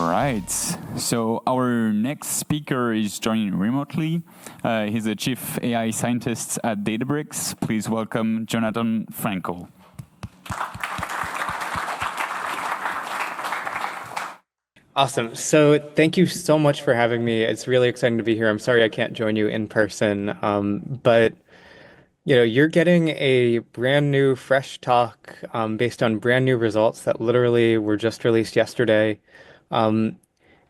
right. So our next speaker is joining remotely. He's a chief AI scientist at Databricks. Please welcome Jonathan Frankle. Awesome. So thank you so much for having me. It's really exciting to be here. I'm sorry I can't join you in person, but you're getting a brand new, fresh talk based on brand new results that literally were just released yesterday. Um,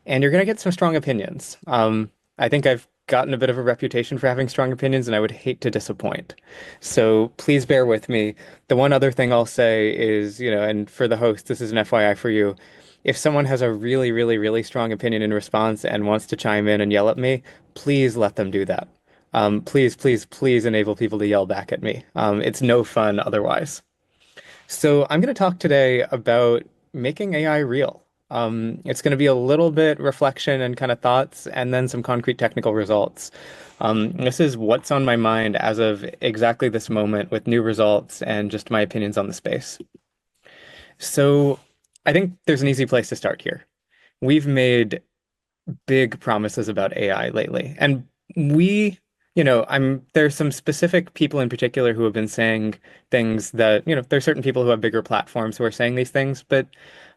and you're going to get some strong opinions. I think I've gotten a bit of a reputation for having strong opinions, and I would hate to disappoint. So please bear with me. The one other thing I'll say is, and for the host, this is an FYI for you. If someone has a really, really, really strong opinion in response and wants to chime in and yell at me, please let them do that. Please, please, please enable people to yell back at me. It's no fun otherwise. So I'm going to talk today about making AI real. It's going to be a little bit reflection and kind of thoughts, and then some concrete technical results. This is what's on my mind as of exactly this moment with new results and just my opinions on the space. So I think there's an easy place to start here. We've made big promises about AI lately, and there's some specific people in particular who have been saying things that, there's certain people who have bigger platforms who are saying these things, but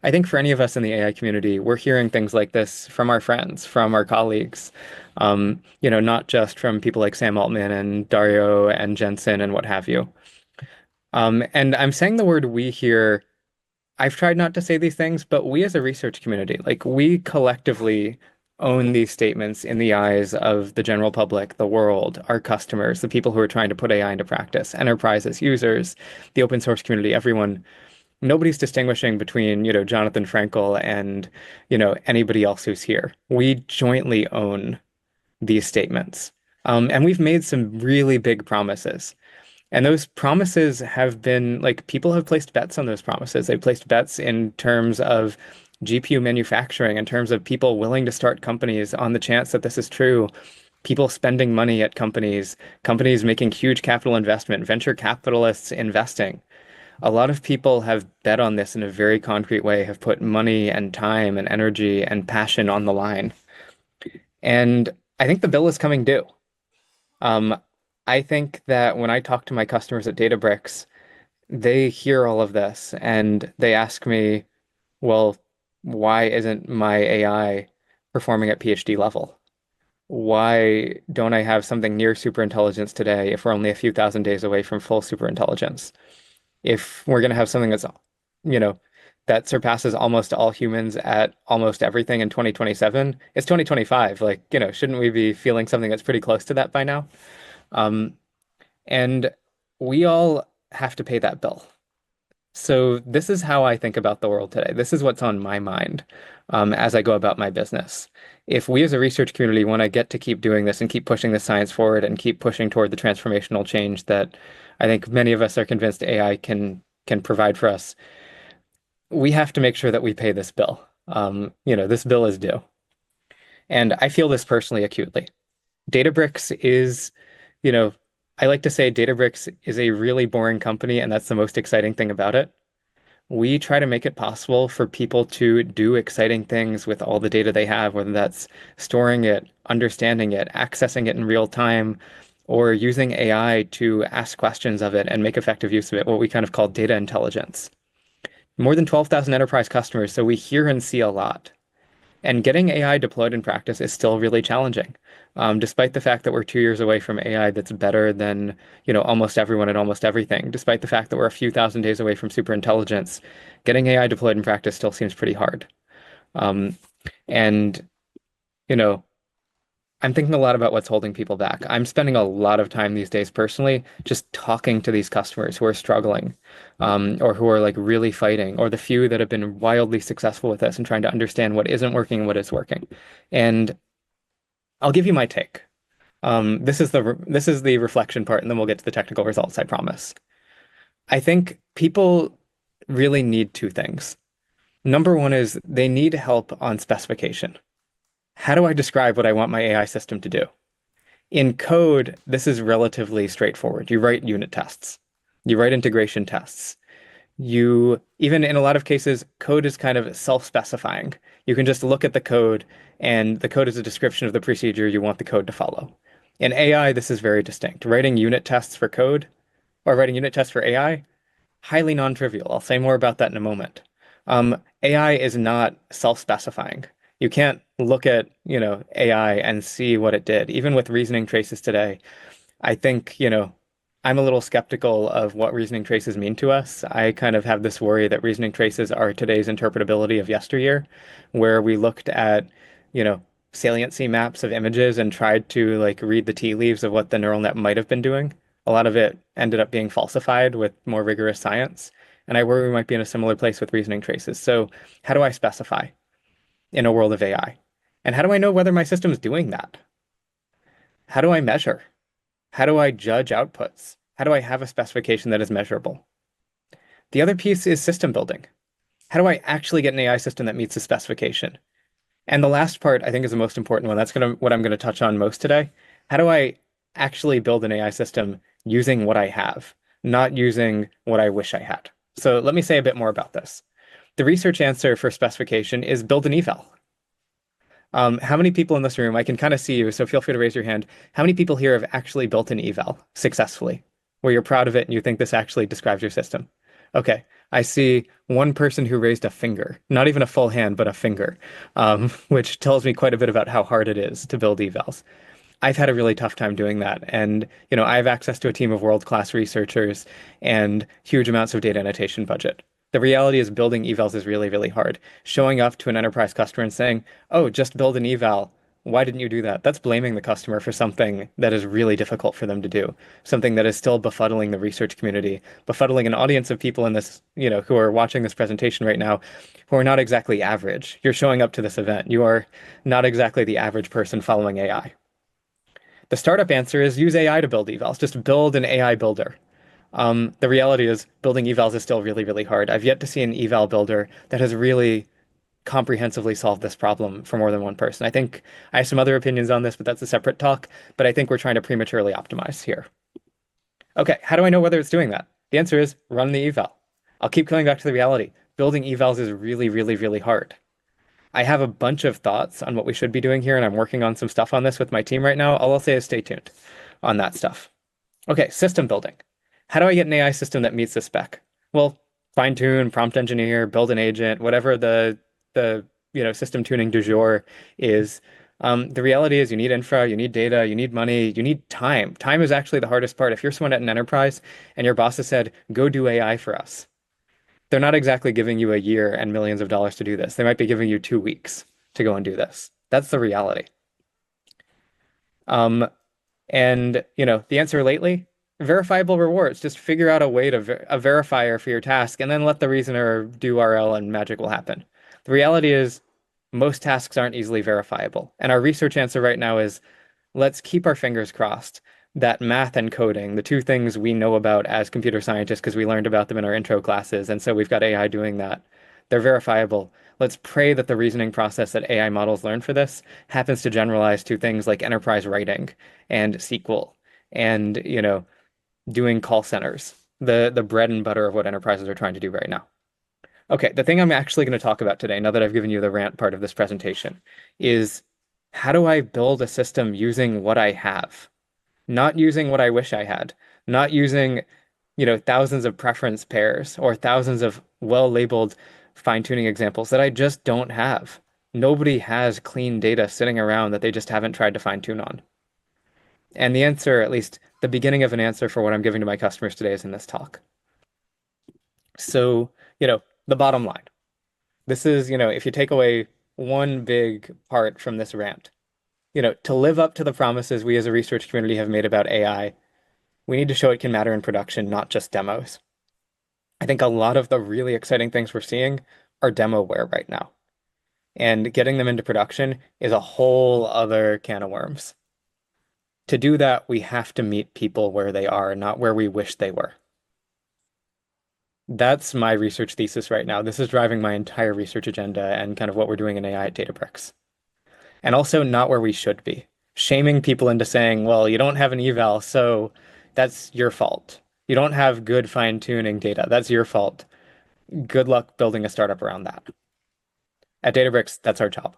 I think for any of us in the AI community, we're hearing things like this from our friends, from our colleagues, not just from people like Sam Altman and Dario and Jensen and what have you. And I'm saying the word we here. I've tried not to say these things, but we as a research community, like we collectively own these statements in the eyes of the general public, the world, our customers, the people who are trying to put AI into practice, enterprises, users, the open source community, everyone. Nobody's distinguishing between, Jonathan Frankle and, anybody else who's here. We jointly own these statements. And we've made some really big promises. And those promises have been like people have placed bets on those promises. They've placed bets in terms of GPU manufacturing, in terms of people willing to start companies on the chance that this is true, people spending money at companies, companies making huge capital investment, venture capitalists investing. A lot of people have bet on this in a very concrete way, have put money and time and energy and passion on the line. And I think the bill is coming due. I think that when I talk to my customers at Databricks, they hear all of this and they ask me, well, why isn't my AI performing at PhD level? Why don't I have something near superintelligence today if we're only a few thousand days away from full superintelligence? If we're going to have something that's, that surpasses almost all humans at almost everything in 2027, it's 2025. Like, shouldn't we be feeling something that's pretty close to that by now? And we all have to pay that bill. So this is how I think about the world today. This is what's on my mind as I go about my business. If we as a research community want to get to keep doing this and keep pushing the science forward and keep pushing toward the transformational change that I think many of us are convinced AI can provide for us, we have to make sure that we pay this bill. This bill is due. And I feel this personally acutely. Databricks is, I like to say Databricks is a really boring company, and that's the most exciting thing about it. We try to make it possible for people to do exciting things with all the data they have, whether that's storing it, understanding it, accessing it in real time, or using AI to ask questions of it and make effective use of it, what we kind of call data intelligence. More than 12,000 enterprise customers, so we hear and see a lot. And getting AI deployed in practice is still really challenging. Despite the fact that we're 2 years away from AI that's better than, almost everyone at almost everything, despite the fact that we're a few thousand days away from superintelligence, getting AI deployed in practice still seems pretty hard. And, I'm thinking a lot about what's holding people back. I'm spending a lot of time these days personally just talking to these customers who are struggling, or who are like really fighting, or the few that have been wildly successful with this and trying to understand what isn't working and what is working. And I'll give you my take. This is the reflection part, and then we'll get to the technical results, I promise. I think people really need two things. Number one is they need help on specification. How do I describe what I want my AI system to do? In code, this is relatively straightforward. You write unit tests. You write integration tests. You, even in a lot of cases, code is kind of self-specifying. You can just look at the code, and the code is a description of the procedure you want the code to follow. In AI, this is very distinct. Writing unit tests for code or writing unit tests for AI, highly non-trivial. I'll say more about that in a moment. AI is not self-specifying. You can't look at, AI and see what it did. Even with reasoning traces today, I think, I'm a little skeptical of what reasoning traces mean to us. I kind of have this worry that reasoning traces are today's interpretability of yesteryear, where we looked at, you know, saliency maps of images and tried to like read the tea leaves of what the neural net might have been doing. A lot of it ended up being falsified with more rigorous science. And I worry we might be in a similar place with reasoning traces. So how do I specify in a world of AI? And how do I know whether my system is doing that? How do I measure? How do I judge outputs? How do I have a specification that is measurable? The other piece is system building. How do I actually get an AI system that meets the specification? And the last part, I think, is the most important one. That's what I'm gonna touch on most today. How do I actually build an AI system using what I have, not using what I wish I had? So let me say a bit more about this. The research answer for specification is build an eval. How many people in this room, I can kind of see you, so feel free to raise your hand. How many people here have actually built an eval successfully, where you're proud of it and you think this actually describes your system? Okay, I see one person who raised a finger, not even a full hand, but a finger, which tells me quite a bit about how hard it is to build evals. I've had a really tough time doing that. And, I have access to a team of world-class researchers and huge amounts of data annotation budget. The reality is building evals is really, really hard. Showing up to an enterprise customer and saying, oh, just build an eval. Why didn't you do that? That's blaming the customer for something that is really difficult for them to do, something that is still befuddling the research community, befuddling an audience of people in this, who are watching this presentation right now, who are not exactly average. You're showing up to this event. You are not exactly the average person following AI. The startup answer is use AI to build evals. Just build an AI builder. The reality is building evals is still really, really hard. I've yet to see an eval builder that has really comprehensively solved this problem for more than one person. I think I have some other opinions on this, but that's a separate talk. But I think we're trying to prematurely optimize here. Okay, how do I know whether it's doing that? The answer is run the eval. I'll keep coming back to the reality. Building evals is really, really, really hard. I have a bunch of thoughts on what we should be doing here, and I'm working on some stuff on this with my team right now. All I'll say is stay tuned on that stuff. Okay, system building. How do I get an AI system that meets the spec? Well, fine tune, prompt engineer, build an agent, whatever the system tuning du jour is. The reality is you need infra, you need data, you need money, you need time. Time is actually the hardest part. If you're someone at an enterprise and your boss has said, go do AI for us, they're not exactly giving you a year and millions of dollars to do this. They might be giving you 2 weeks to go and do this. That's the reality. And the answer lately, verifiable rewards. Just figure out a way to a verifier for your task and then let the reasoner do RL and magic will happen. The reality is most tasks aren't easily verifiable. And our research answer right now is let's keep our fingers crossed that math and coding, the two things we know about as computer scientists because we learned about them in our intro classes, and so we've got AI doing that. They're verifiable. Let's pray that the reasoning process that AI models learn for this happens to generalize to things like enterprise writing and SQL and, doing call centers, the bread and butter of what enterprises are trying to do right now. Okay, the thing I'm actually going to talk about today, now that I've given you the rant part of this presentation, is how do I build a system using what I have? Not using what I wish I had, not using, thousands of preference pairs or thousands of well-labeled fine-tuning examples that I just don't have. Nobody has clean data sitting around that they just haven't tried to fine-tune on. And the answer, at least the beginning of an answer for what I'm giving to my customers today is in this talk. So, the bottom line. This is, if you take away one big part from this rant, to live up to the promises we as a research community have made about AI, we need to show it can matter in production, not just demos. I think a lot of the really exciting things we're seeing are demoware right now. And getting them into production is a whole other can of worms. To do that, we have to meet people where they are, not where we wish they were. That's my research thesis right now. This is driving my entire research agenda and kind of what we're doing in AI at Databricks. And also not where we should be. Shaming people into saying, well, you don't have an eval, so that's your fault. You don't have good fine-tuning data. That's your fault. Good luck building a startup around that. At Databricks, that's our job.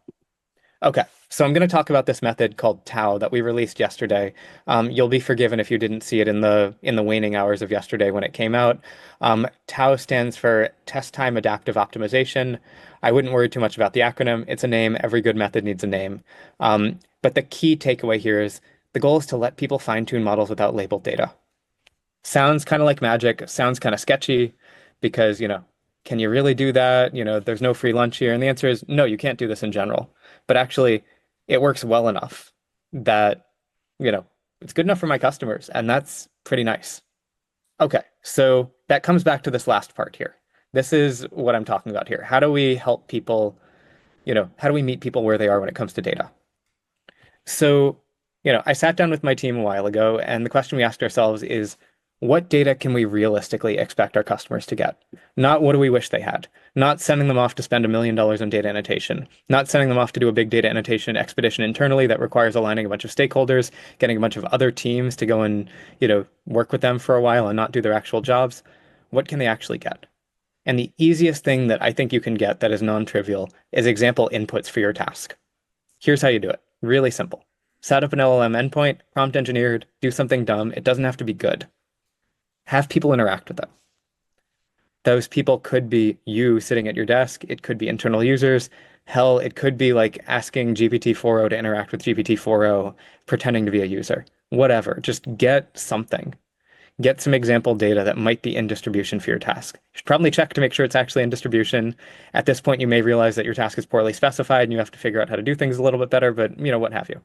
Okay, so I'm going to talk about this method called TAO that we released yesterday. You'll be forgiven if you didn't see it in the waning hours of yesterday when it came out. TAO stands for Test Time Adaptive Optimization. I wouldn't worry too much about the acronym. It's a name. Every good method needs a name. But the key takeaway here is the goal is to let people fine-tune models without labeled data. Sounds kind of like magic, sounds kind of sketchy because, can you really do that? There's no free lunch here. And the answer is no, you can't do this in general. But actually, it works well enough that, you know, it's good enough for my customers, and that's pretty nice. Okay, so that comes back to this last part here. This is what I'm talking about here. How do we help people, how do we meet people where they are when it comes to data? So, I sat down with my team a while ago, and the question we asked ourselves is, what data can we realistically expect our customers to get? Not what do we wish they had? Not sending them off to spend $1 million on data annotation. Not sending them off to do a big data annotation expedition internally that requires aligning a bunch of stakeholders, getting a bunch of other teams to go and, work with them for a while and not do their actual jobs. What can they actually get? And the easiest thing that I think you can get that is non-trivial is example inputs for your task. Here's how you do it. Really simple. Set up an LLM endpoint, prompt engineered, do something dumb. It doesn't have to be good. Have people interact with them. Those people could be you sitting at your desk. It could be internal users. Hell, it could be like asking GPT-4o to interact with GPT-4o, pretending to be a user. Whatever. Just get something. Get some example data that might be in distribution for your task. You should probably check to make sure it's actually in distribution. At this point, you may realize that your task is poorly specified and you have to figure out how to do things a little bit better, but what have you.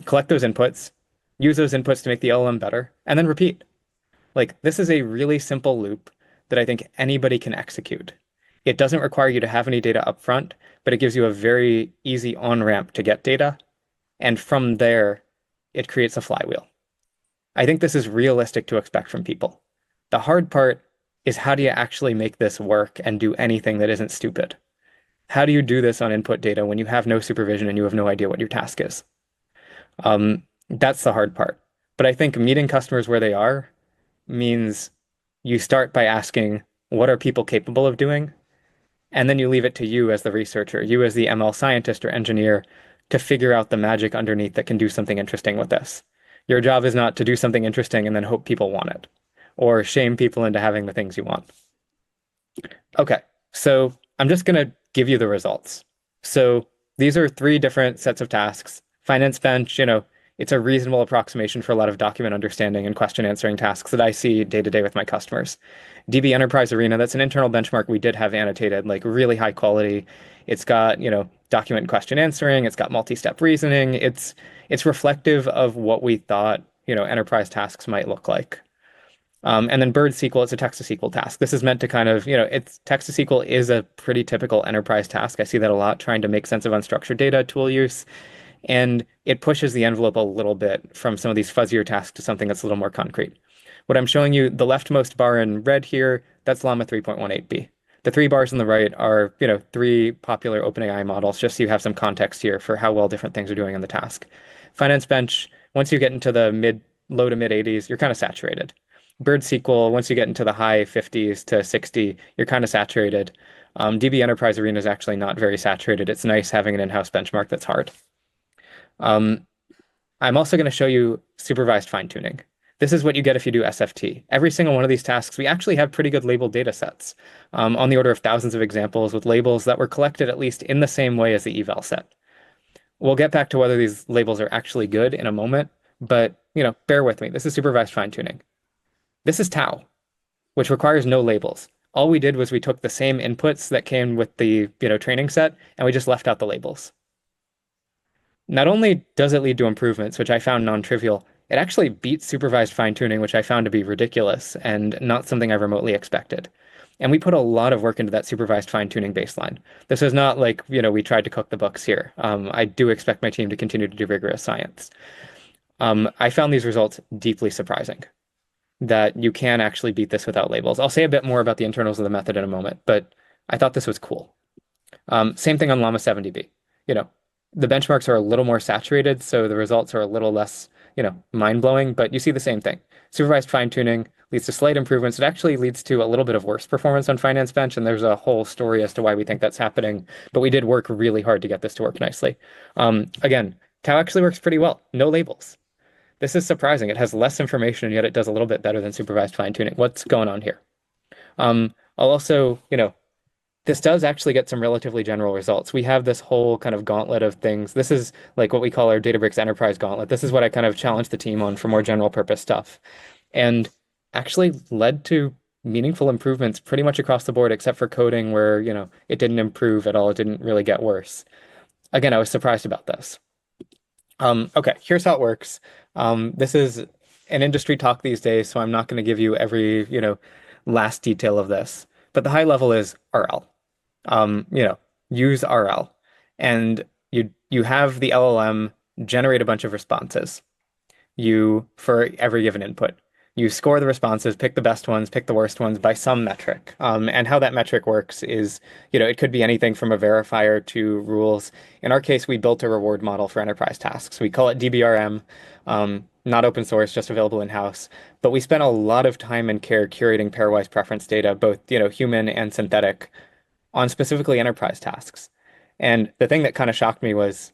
Collect those inputs, use those inputs to make the LLM better, and then repeat. Like, this is a really simple loop that I think anybody can execute. It doesn't require you to have any data up front, but it gives you a very easy on-ramp to get data. And from there, it creates a flywheel. I think this is realistic to expect from people. The hard part is how do you actually make this work and do anything that isn't stupid? How do you do this on input data when you have no supervision and you have no idea what your task is? That's the hard part. But I think meeting customers where they are means you start by asking, what are people capable of doing? And then you leave it to you as the researcher, you as the ML scientist or engineer, to figure out the magic underneath that can do something interesting with this. Your job is not to do something interesting and then hope people want it, or shame people into having the things you want. Okay, so I'm just going to give you the results. So these are 3 different sets of tasks. Finance Bench, it's a reasonable approximation for a lot of document understanding and question answering tasks that I see day to day with my customers. DB Enterprise Arena, that's an internal benchmark we did have annotated, like really high quality. It's got, document and question answering. It's got multi-step reasoning. It's reflective of what we thought, enterprise tasks might look like. And then Bird SQL, it's a text to SQL task. This is meant to kind of, it's text to SQL is a pretty typical enterprise task. I see that a lot, trying to make sense of unstructured data, tool use. And it pushes the envelope a little bit from some of these fuzzier tasks to something that's a little more concrete. What I'm showing you, the leftmost bar in red here, that's Llama 3.18b. The 3 bars on the right are, 3 popular OpenAI models, just so you have some context here for how well different things are doing in the task. Finance Bench, once you get into the low to mid 80s, you're kind of saturated. Bird SQL, once you get into the high 50s to 60, you're kind of saturated. DB Enterprise Arena is actually not very saturated. It's nice having an in-house benchmark that's hard. I'm also going to show you supervised fine-tuning. This is what you get if you do SFT. Every single one of these tasks, we actually have pretty good labeled data sets, on the order of thousands of examples with labels that were collected at least in the same way as the eval set. We'll get back to whether these labels are actually good in a moment, but bear with me. This is supervised fine-tuning. This is TAO, which requires no labels. All we did was we took the same inputs that came with the training set, and we just left out the labels. Not only does it lead to improvements, which I found non-trivial, it actually beats supervised fine-tuning, which I found to be ridiculous and not something I remotely expected. And we put a lot of work into that supervised fine-tuning baseline. This is not like, we tried to cook the books here. I do expect my team to continue to do rigorous science. I found these results deeply surprising, that you can actually beat this without labels. I'll say a bit more about the internals of the method in a moment, but I thought this was cool. Same thing on Llama 7DB. The benchmarks are a little more saturated, so the results are a little less, mind-blowing, but you see the same thing. Supervised fine-tuning leads to slight improvements. It actually leads to a little bit of worse performance on Finance Bench, and there's a whole story as to why we think that's happening. But we did work really hard to get this to work nicely. Again, TAO actually works pretty well. No labels. This is surprising. It has less information, and yet it does a little bit better than supervised fine-tuning. What's going on here? I'll also, this does actually get some relatively general results. We have this whole kind of gauntlet of things. This is like what we call our Databricks Enterprise Gauntlet. This is what I kind of challenged the team on for more general purpose stuff. And actually led to meaningful improvements pretty much across the board, except for coding where, it didn't improve at all. It didn't really get worse. Again, I was surprised about this. Okay, here's how it works. This is an industry talk these days, so I'm not going to give you every, last detail of this. But the high level is RL. Use RL. And you have the LLM generate a bunch of responses for every given input. You score the responses, pick the best ones, pick the worst ones by some metric. And how that metric works is, it could be anything from a verifier to rules. In our case, we built a reward model for enterprise tasks. We call it DBRM, not open source, just available in-house. But we spent a lot of time and care curating pairwise preference data, both, human and synthetic, on specifically enterprise tasks. And the thing that kind of shocked me was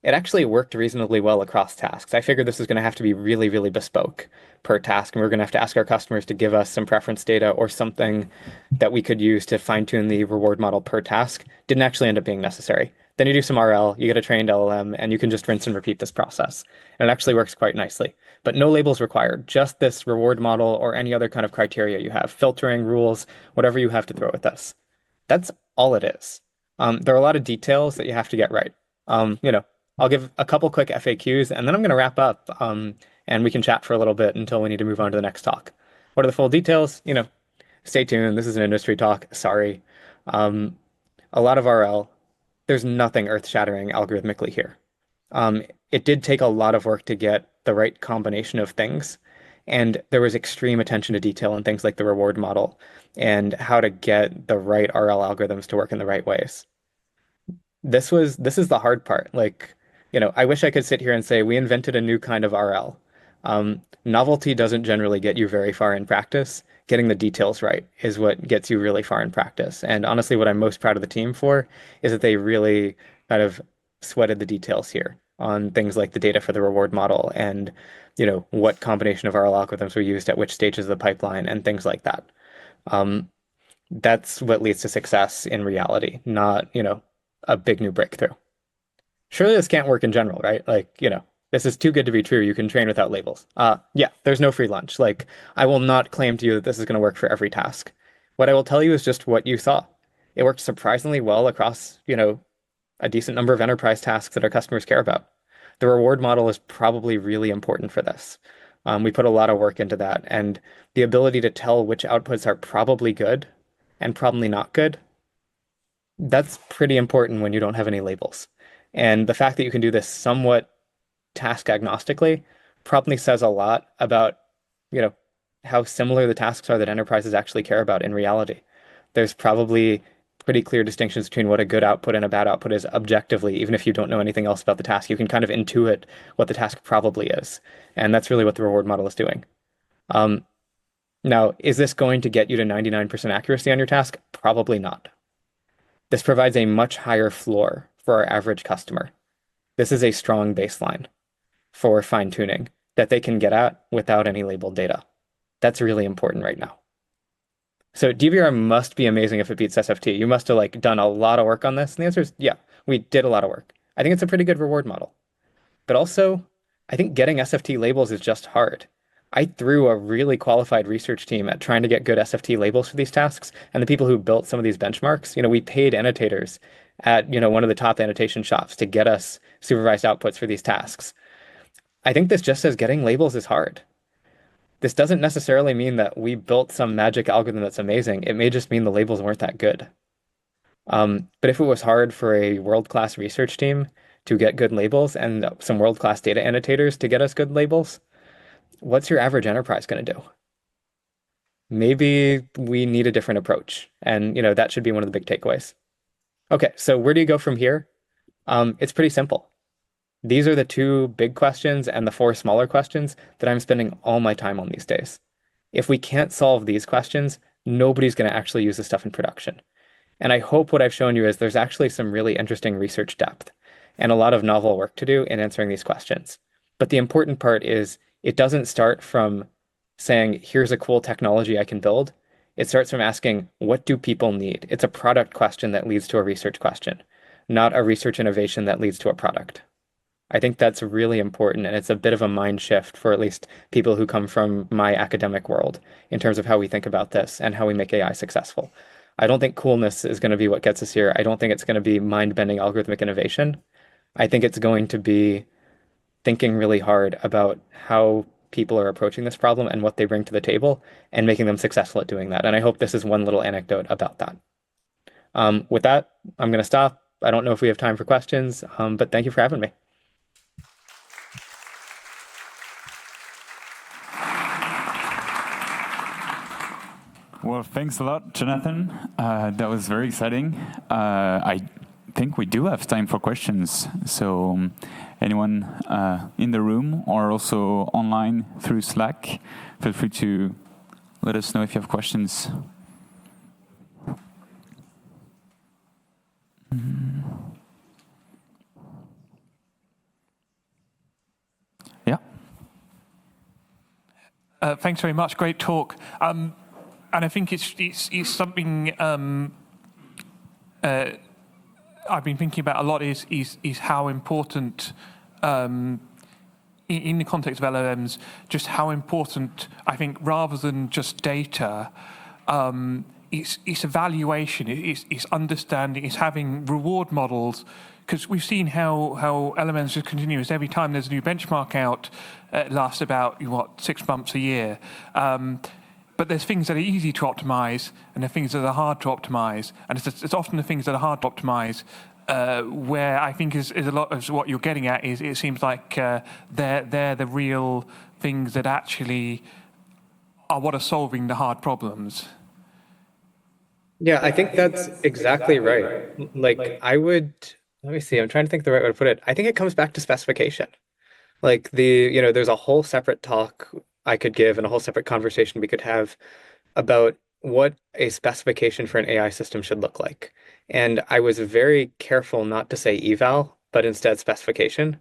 it actually worked reasonably well across tasks. I figured this was going to have to be really, really bespoke per task, and we're going to have to ask our customers to give us some preference data or something that we could use to fine-tune the reward model per task. Didn't actually end up being necessary. Then you do some RL, you get a trained LLM, and you can just rinse and repeat this process. And it actually works quite nicely. But no labels required, just this reward model or any other kind of criteria you have, filtering, rules, whatever you have to throw at this. That's all it is. There are a lot of details that you have to get right. I'll give a couple quick FAQs, and then I'm going to wrap up, and we can chat for a little bit until we need to move on to the next talk. What are the full details? Stay tuned. This is an industry talk. Sorry. A lot of RL. There's nothing earth-shattering algorithmically here. It did take a lot of work to get the right combination of things, and there was extreme attention to detail in things like the reward model and how to get the right RL algorithms to work in the right ways. This is the hard part. I wish I could sit here and say we invented a new kind of RL. Novelty doesn't generally get you very far in practice. Getting the details right is what gets you really far in practice. And honestly, what I'm most proud of the team for is that they really kind of sweated the details here on things like the data for the reward model and, what combination of RL algorithms were used at which stages of the pipeline and things like that. That's what leads to success in reality, not, a big new breakthrough. Surely this can't work in general, right? This is too good to be true. You can train without labels. Yeah, there's no free lunch. I will not claim to you that this is going to work for every task. What I will tell you is just what you saw. It worked surprisingly well across, a decent number of enterprise tasks that our customers care about. The reward model is probably really important for this. We put a lot of work into that, and the ability to tell which outputs are probably good and probably not good, that's pretty important when you don't have any labels. And the fact that you can do this somewhat task agnostically probably says a lot about, how similar the tasks are that enterprises actually care about in reality. There's probably pretty clear distinctions between what a good output and a bad output is objectively, even if you don't know anything else about the task. You can kind of intuit what the task probably is. And that's really what the reward model is doing. Now, is this going to get you to 99% accuracy on your task? Probably not. This provides a much higher floor for our average customer. This is a strong baseline for fine-tuning that they can get at without any labeled data. That's really important right now. So DBR must be amazing if it beats SFT. You must have done a lot of work on this. And the answer is, yeah, we did a lot of work. I think it's a pretty good reward model. But also, I think getting SFT labels is just hard. I threw a really qualified research team at trying to get good SFT labels for these tasks. And the people who built some of these benchmarks, we paid annotators at, one of the top annotation shops to get us supervised outputs for these tasks. I think this just says getting labels is hard. This doesn't necessarily mean that we built some magic algorithm that's amazing. It may just mean the labels weren't that good. But if it was hard for a world-class research team to get good labels and some world-class data annotators to get us good labels, what's your average enterprise going to do? Maybe we need a different approach. And, that should be one of the big takeaways. Okay, so where do you go from here? It's pretty simple. These are the two big questions and the four smaller questions that I'm spending all my time on these days. If we can't solve these questions, nobody's going to actually use this stuff in production. And I hope what I've shown you is there's actually some really interesting research depth and a lot of novel work to do in answering these questions. But the important part is it doesn't start from saying, here's a cool technology I can build. It starts from asking, what do people need? It's a product question that leads to a research question, not a research innovation that leads to a product. I think that's really important, and it's a bit of a mind shift for at least people who come from my academic world in terms of how we think about this and how we make AI successful. I don't think coolness is going to be what gets us here. I don't think it's going to be mind-bending algorithmic innovation. I think it's going to be thinking really hard about how people are approaching this problem and what they bring to the table and making them successful at doing that. And I hope this is one little anecdote about that. With that, I'm going to stop. I don't know if we have time for questions, but thank you for having me. Well, thanks a lot, Jonathan. That was very exciting. I think we do have time for questions. So anyone in the room or also online through Slack, feel free to let us know if you have questions. Yeah. Thanks very much. Great talk. And I think it's something I've been thinking about a lot is how important in the context of LLMs, just how important I think rather than just data, it's evaluation, it's understanding, it's having reward models. Because we've seen how LLMs are continuous. Every time there's a new benchmark out, it lasts about 6 months a year. But there's things that are easy to optimize, and there are things that are hard to optimize. And it's often the things that are hard to optimize where I think is a lot of what you're getting at. Is it seems like they're the real things that actually are what are solving the hard problems. Yeah, I think that's exactly right. Like, let me see, I'm trying to think the right way to put it. I think it comes back to specification. Like there's a whole separate talk I could give and a whole separate conversation we could have about what a specification for an AI system should look like. And I was very careful not to say eval, but instead specification,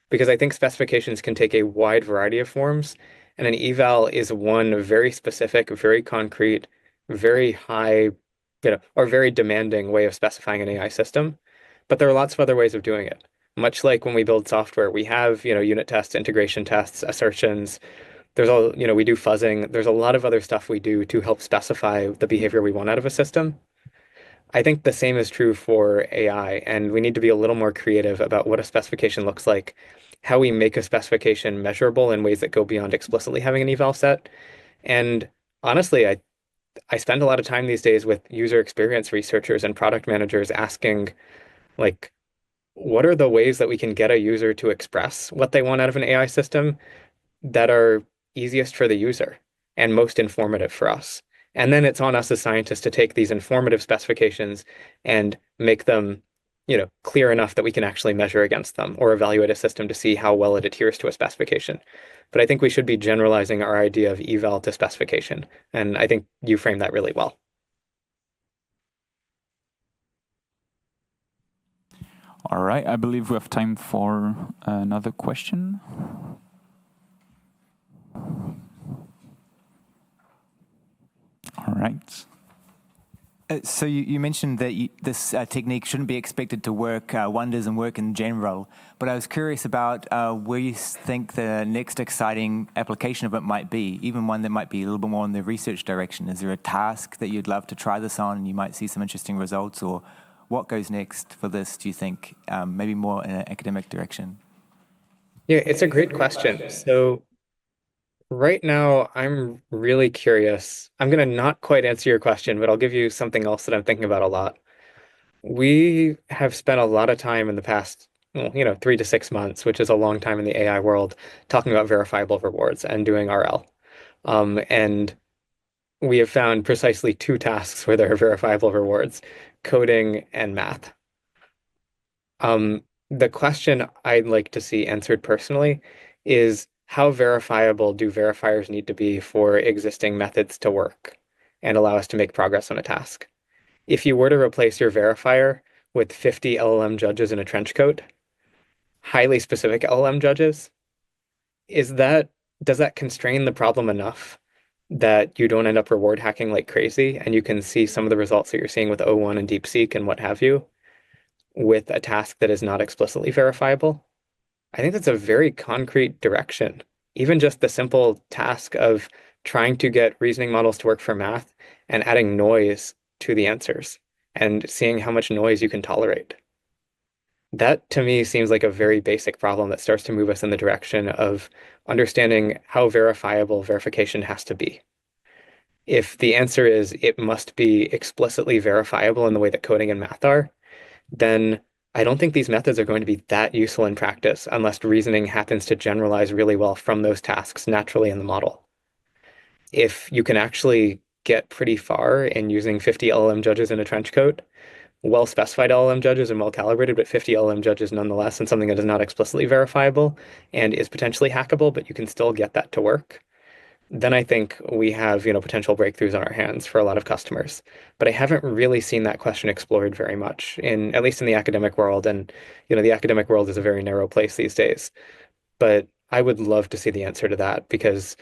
because I think specifications can take a wide variety of forms, and an eval is one very specific, very concrete, very high, or very demanding way of specifying an AI system. But there are lots of other ways of doing it. Much like when we build software, we have, unit tests, integration tests, assertions. We do fuzzing. There's a lot of other stuff we do to help specify the behavior we want out of a system. I think the same is true for AI, and we need to be a little more creative about what a specification looks like, how we make a specification measurable in ways that go beyond explicitly having an eval set. And honestly, I spend a lot of time these days with user experience researchers and product managers asking, like, what are the ways that we can get a user to express what they want out of an AI system that are easiest for the user and most informative for us? And then it's on us as scientists to take these informative specifications and make them, clear enough that we can actually measure against them or evaluate a system to see how well it adheres to a specification. But I think we should be generalizing our idea of eval to specification. And I think you framed that really well. All right, I believe we have time for another question. All right. So you mentioned that this technique shouldn't be expected to work wonders and work in general, but I was curious about where you think the next exciting application of it might be, even one that might be a little bit more in the research direction. Is there a task that you'd love to try this on and you might see some interesting results, or what goes next for this, do you think, maybe more in an academic direction? Yeah, it's a great question. So right now, I'm really curious. I'm going to not quite answer your question, but I'll give you something else that I'm thinking about a lot. We have spent a lot of time in the past, 3 to 6 months, which is a long time in the AI world, talking about verifiable rewards and doing RL. And we have found precisely two tasks where there are verifiable rewards, coding and math. The question I'd like to see answered personally is how verifiable do verifiers need to be for existing methods to work and allow us to make progress on a task? If you were to replace your verifier with 50 LLM judges in a trench coat, highly specific LLM judges, does that constrain the problem enough that you don't end up reward hacking like crazy and you can see some of the results that you're seeing with O1 and DeepSeek and what have you with a task that is not explicitly verifiable? I think that's a very concrete direction. Even just the simple task of trying to get reasoning models to work for math and adding noise to the answers and seeing how much noise you can tolerate. That to me seems like a very basic problem that starts to move us in the direction of understanding how verifiable verification has to be. If the answer is it must be explicitly verifiable in the way that coding and math are, then I don't think these methods are going to be that useful in practice unless reasoning happens to generalize really well from those tasks naturally in the model. If you can actually get pretty far in using 50 LLM judges in a trench coat, well-specified LLM judges and well-calibrated, but 50 LLM judges nonetheless, and something that is not explicitly verifiable and is potentially hackable, but you can still get that to work, then I think we have, potential breakthroughs on our hands for a lot of customers. But I haven't really seen that question explored very much, at least in the academic world. And, the academic world is a very narrow place these days. But I would love to see the answer to that, because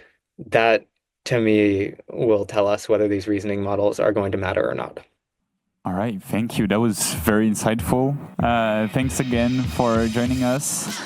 that, to me, will tell us whether these reasoning models are going to matter or not. All right, thank you. That was very insightful. Thanks again for joining us.